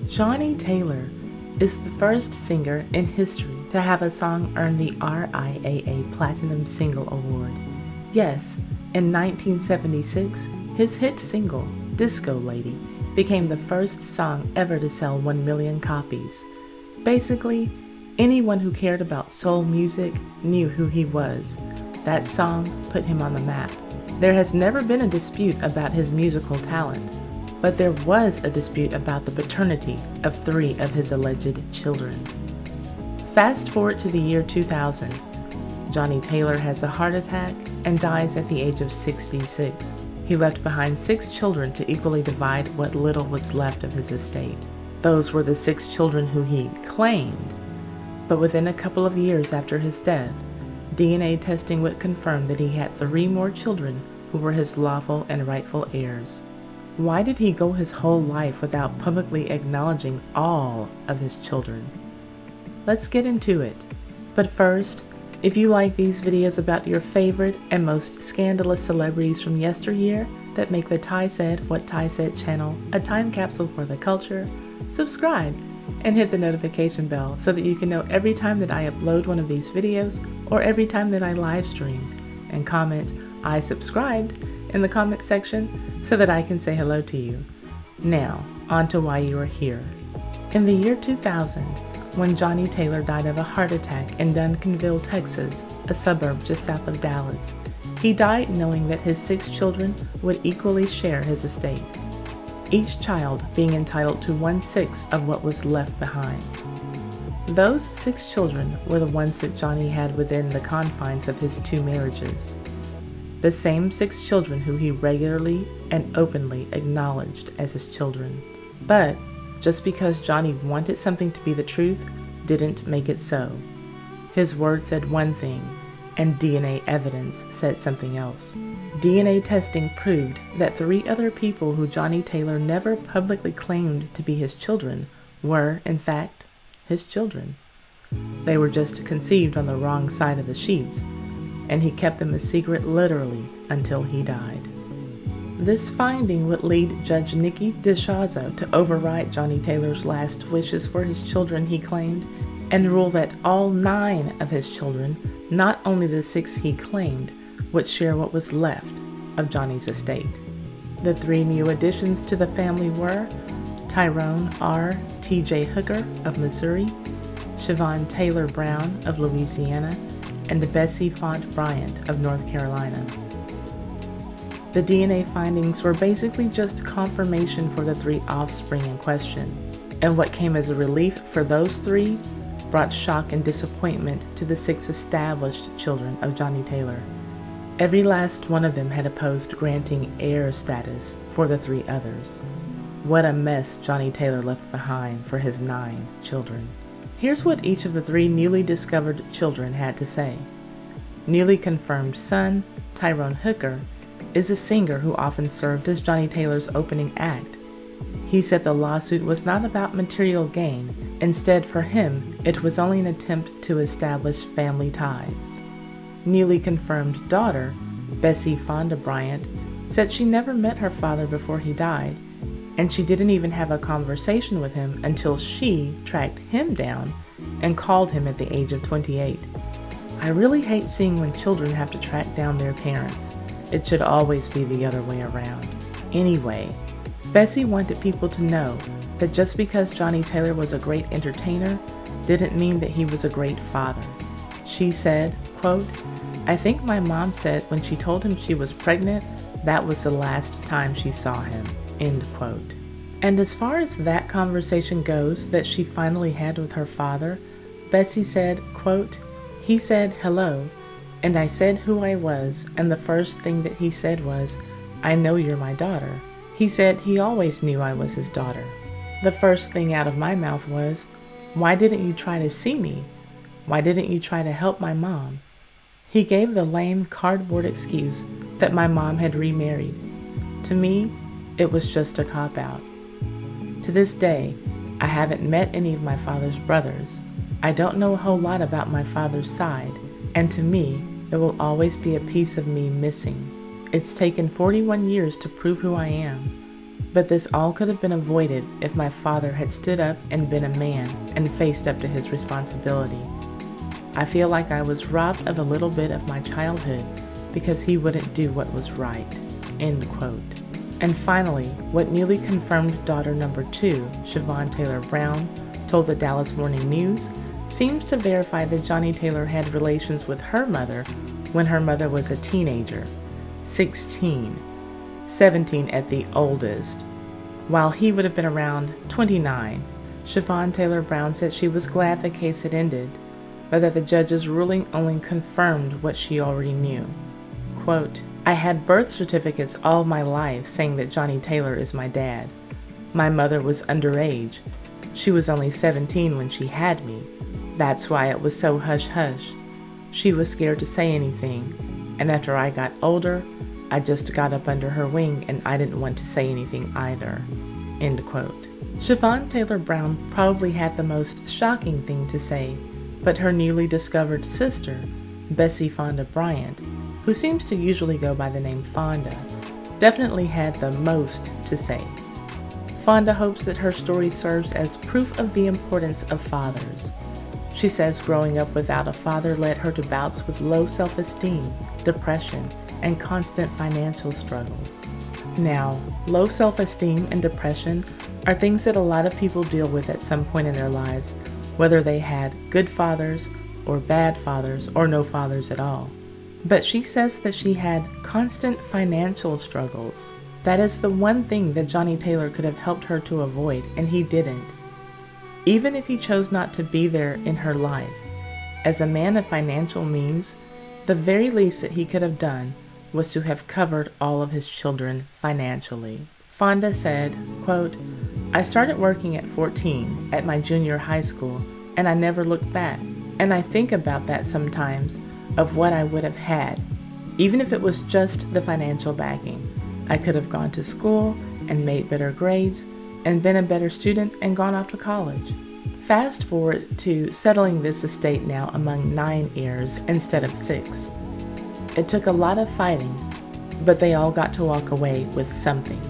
Johnnie Taylor is the first singer in history to have a song earn the RIAA Platinum Single Award. Yes, in 1976, his hit single, Disco Lady, became the first song ever to sell 1 million copies. Basically, anyone who cared about soul music knew who he was. That song put him on the map. There has never been a dispute about his musical talent, but there was a dispute about the paternity of 3 of his alleged children. Fast forward to the year 2000. Johnnie Taylor has a heart attack and dies at the age of 66. He left behind 6 children to equally divide what little was left of his estate. Those were the 6 children who he claimed. But within a couple of years after his death, DNA testing would confirm that he had 3 more children who were his lawful and rightful heirs. Why did he go his whole life without publicly acknowledging all of his children? Let's get into it. But first, if you like these videos about your favorite and most scandalous celebrities from yesteryear that make the Ty Said What Ty Said channel a time capsule for the culture, subscribe and hit the notification bell so that you can know every time that I upload one of these videos or every time that I live stream, and comment "I subscribed" in the comment section so that I can say hello to you. Now, on to why you are here. In the year 2000, when Johnnie Taylor died of a heart attack in Duncanville, Texas, a suburb just south of Dallas, he died knowing that his 6 children would equally share his estate, each child being entitled to 1/6 of what was left behind. Those 6 children were the ones that Johnnie had within the confines of his 2 marriages. The same 6 children who he regularly and openly acknowledged as his children. But just because Johnnie wanted something to be the truth didn't make it so. His word said one thing, and DNA evidence said something else. DNA testing proved that 3 other people who Johnnie Taylor never publicly claimed to be his children were, in fact, his children. They were just conceived on the wrong side of the sheets, and he kept them a secret literally until he died. This finding would lead Judge Nikki DeShazo to override Johnnie Taylor's last wishes for his children, he claimed, and rule that all 9 of his children, not only the 6 he claimed, would share what was left of Johnnie's estate. The 3 new additions to the family were Tyrone R. T.J. Hooker of Missouri, Siobhan Taylor Brown of Louisiana, and Bessie Font Bryant of North Carolina. The DNA findings were basically just confirmation for the 3 offspring in question, and what came as a relief for those 3 brought shock and disappointment to the 6 established children of Johnnie Taylor. Every last one of them had opposed granting heir status for the 3 others. What a mess Johnnie Taylor left behind for his 9 children. Here's what each of the 3 newly discovered children had to say. Newly confirmed son, Tyrone Hooker, is a singer who often served as Johnnie Taylor's opening act. He said the lawsuit was not about material gain. Instead, for him, it was only an attempt to establish family ties. Newly confirmed daughter, Bessie Fonda Bryant, said she never met her father before he died, and she didn't even have a conversation with him until she tracked him down and called him at the age of 28. I really hate seeing when children have to track down their parents. It should always be the other way around. Anyway, Bessie wanted people to know that just because Johnnie Taylor was a great entertainer didn't mean that he was a great father. She said, quote, "I think my mom said when she told him she was pregnant, that was the last time she saw him," end quote. And as far as that conversation goes that she finally had with her father, Bessie said, quote, "He said hello, and I said who I was, and the first thing that he said was, 'I know you're my daughter.' He said he always knew I was his daughter. The first thing out of my mouth was, 'Why didn't you try to see me? Why didn't you try to help my mom?' He gave the lame cardboard excuse that my mom had remarried. To me, it was just a cop-out. To this day, I haven't met any of my father's brothers. I don't know a whole lot about my father's side, and to me, it will always be a piece of me missing. It's taken 41 years to prove who I am. But this all could have been avoided if my father had stood up and been a man and faced up to his responsibility. I feel like I was robbed of a little bit of my childhood because he wouldn't do what was right." End quote. And finally, what newly confirmed daughter number 2, Siobhan Taylor Brown, told the Dallas Morning News seems to verify that Johnnie Taylor had relations with her mother when her mother was a teenager, 16, 17 at the oldest, while he would have been around 29. Siobhan Taylor Brown said she was glad the case had ended, but that the judge's ruling only confirmed what she already knew. Quote, "I had birth certificates all my life saying that Johnnie Taylor is my dad. My mother was underage. She was only 17 when she had me. That's why it was so hush-hush. She was scared to say anything, and after I got older, I just got up under her wing and I didn't want to say anything either." End quote. Siobhan Taylor Brown probably had the most shocking thing to say, but her newly discovered sister, Bessie Fonda Bryant, who seems to usually go by the name Fonda, definitely had the most to say. Fonda hopes that her story serves as proof of the importance of fathers. She says growing up without a father led her to bouts with low self-esteem, depression, and constant financial struggles. Now, low self-esteem and depression are things that a lot of people deal with at some point in their lives, whether they had good fathers or bad fathers or no fathers at all. But she says that she had constant financial struggles. That is the one thing that Johnnie Taylor could have helped her to avoid, and he didn't. Even if he chose not to be there in her life, as a man of financial means, the very least that he could have done was to have covered all of his children financially. Fonda said, quote, "I started working at 14 at my junior high school, and I never looked back. And I think about that sometimes, of what I would have had, even if it was just the financial backing. I could have gone to school and made better grades and been a better student and gone off to college." Fast forward to settling this estate now among 9 heirs instead of 6. It took a lot of fighting, but they all got to walk away with something.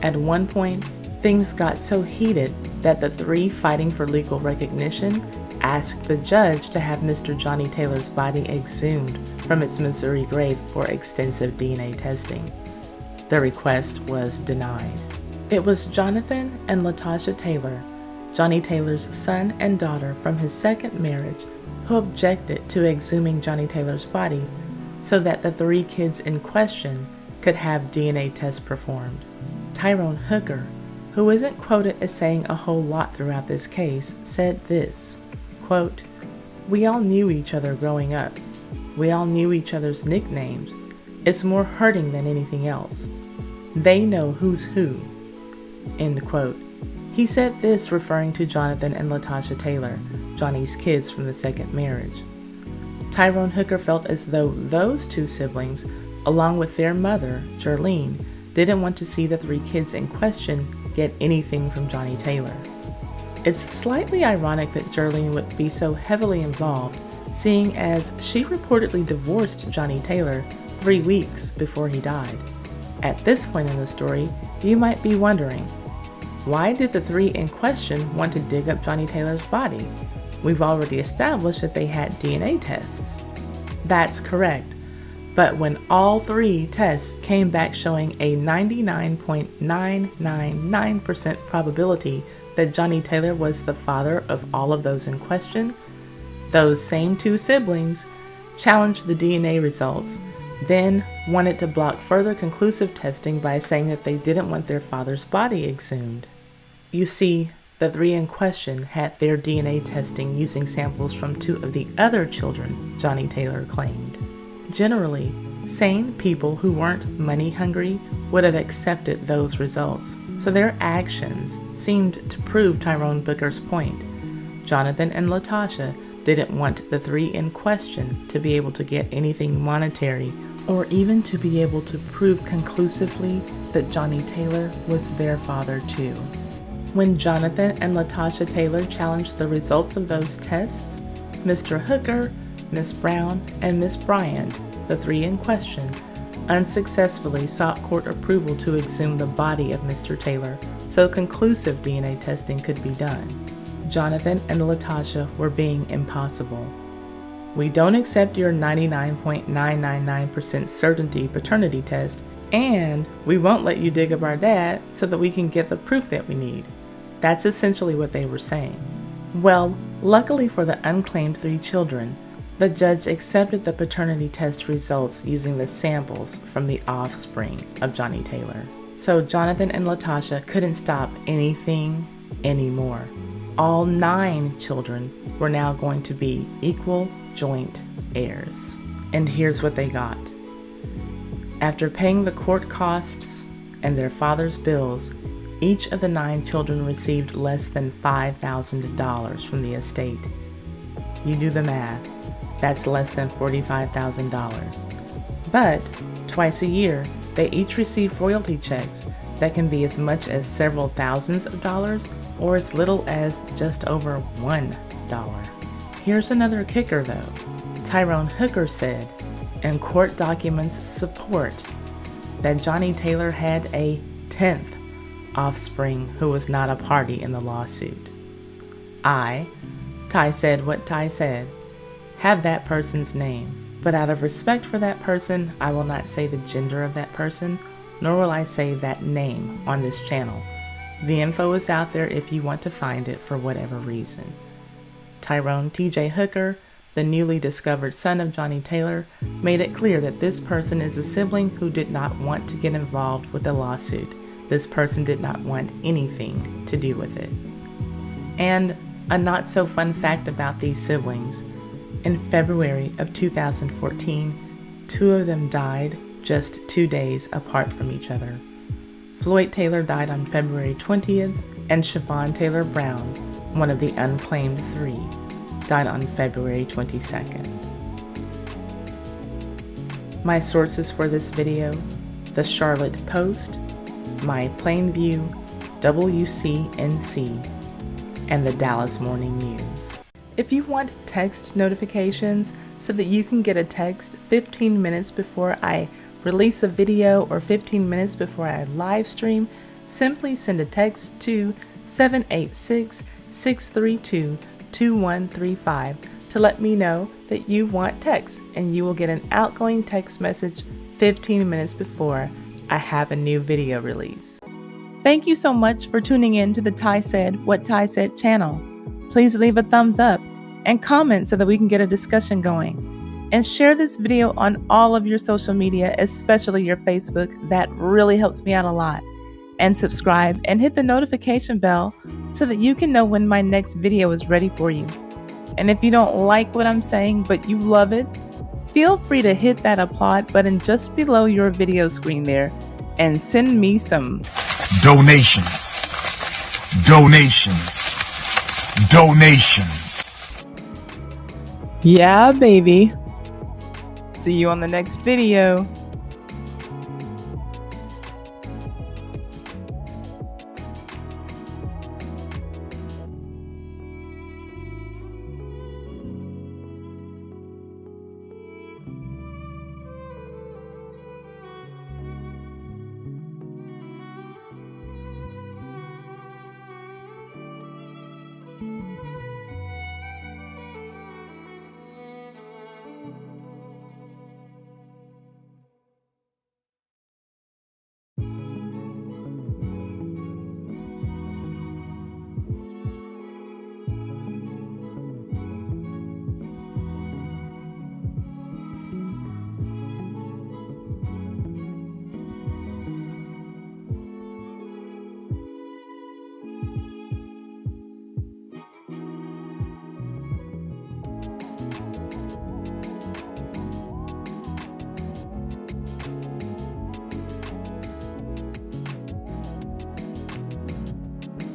At one point, things got so heated that the 3 fighting for legal recognition asked the judge to have Mr. Johnnie Taylor's body exhumed from its Missouri grave for extensive DNA testing. The request was denied. It was Jonathan and Latasha Taylor, Johnnie Taylor's son and daughter from his second marriage, who objected to exhuming Johnnie Taylor's body so that the 3 kids in question could have DNA tests performed. Tyrone Hooker, who isn't quoted as saying a whole lot throughout this case, said this, quote, "We all knew each other growing up. We all knew each other's nicknames. It's more hurting than anything else. They know who's who." End quote. He said this referring to Jonathan and Latasha Taylor, Johnnie's kids from the second marriage. Tyrone Hooker felt as though those 2 siblings, along with their mother, Jerlene, didn't want to see the 3 kids in question get anything from Johnnie Taylor. It's slightly ironic that Jerlene would be so heavily involved, seeing as she reportedly divorced Johnnie Taylor 3 weeks before he died. At this point in the story, you might be wondering, why did the 3 in question want to dig up Johnnie Taylor's body? We've already established that they had DNA tests. That's correct. But when all 3 tests came back showing a 99.999% probability that Johnnie Taylor was the father of all of those in question, those same 2 siblings challenged the DNA results, then wanted to block further conclusive testing by saying that they didn't want their father's body exhumed. You see, the 3 in question had their DNA testing using samples from 2 of the other children Johnnie Taylor claimed. Generally, sane people who weren't money hungry would have accepted those results, so their actions seemed to prove Tyrone Booker's point. Jonathan and Latasha didn't want the 3 in question to be able to get anything monetary or even to be able to prove conclusively that Johnnie Taylor was their father too. When Jonathan and Latasha Taylor challenged the results of those tests, Mr. Hooker, Miss Brown, and Miss Bryant, the 3 in question, unsuccessfully sought court approval to exhume the body of Mr. Taylor so conclusive DNA testing could be done. Jonathan and Latasha were being impossible. We don't accept your 99.999% certainty paternity test, and we won't let you dig up our dad so that we can get the proof that we need. That's essentially what they were saying. Well, luckily for the unclaimed 3 children, the judge accepted the paternity test results using the samples from the offspring of Johnnie Taylor. So Jonathan and Latasha couldn't stop anything anymore. All 9 children were now going to be equal joint heirs. And here's what they got. After paying the court costs and their father's bills, each of the 9 children received less than $5,000 from the estate. You do the math. That's less than $45,000. But twice a year, they each receive royalty checks that can be as much as several thousands of dollars or as little as just over $1. Here's another kicker though. Tyrone Hooker said, and court documents support, that Johnnie Taylor had a 10th offspring who was not a party in the lawsuit. Ty said what Ty said, have that person's name, but out of respect for that person, I will not say the gender of that person, nor will I say that name on this channel. The info is out there if you want to find it for whatever reason. Tyrone T.J. Hooker, the newly discovered son of Johnnie Taylor, made it clear that this person is a sibling who did not want to get involved with the lawsuit. This person did not want anything to do with it. And a not so fun fact about these siblings. In February of 2014, 2 of them died just 2 days apart from each other. Floyd Taylor died on February 20th, and Siobhan Taylor Brown, one of the unclaimed 3, died on February 22nd. My sources for this video: the Charlotte Post, my Plainview, WCNC, and the Dallas Morning News. If you want text notifications so that you can get a text 15 minutes before I release a video or 15 minutes before I live stream, simply send a text to 786-632-2135 to let me know that you want text, and you will get an outgoing text message 15 minutes before I have a new video release. Thank you so much for tuning in to the Ty Said What Ty Said channel. Please leave a thumbs up and comment so that we can get a discussion going. And share this video on all of your social media, especially your Facebook. That really helps me out a lot. And subscribe and hit the notification bell so that you can know when my next video is ready for you. And if you don't like what I'm saying but you love it, feel free to hit that applaud button just below your video screen there and send me some donations. Yeah, baby. See you on the next video.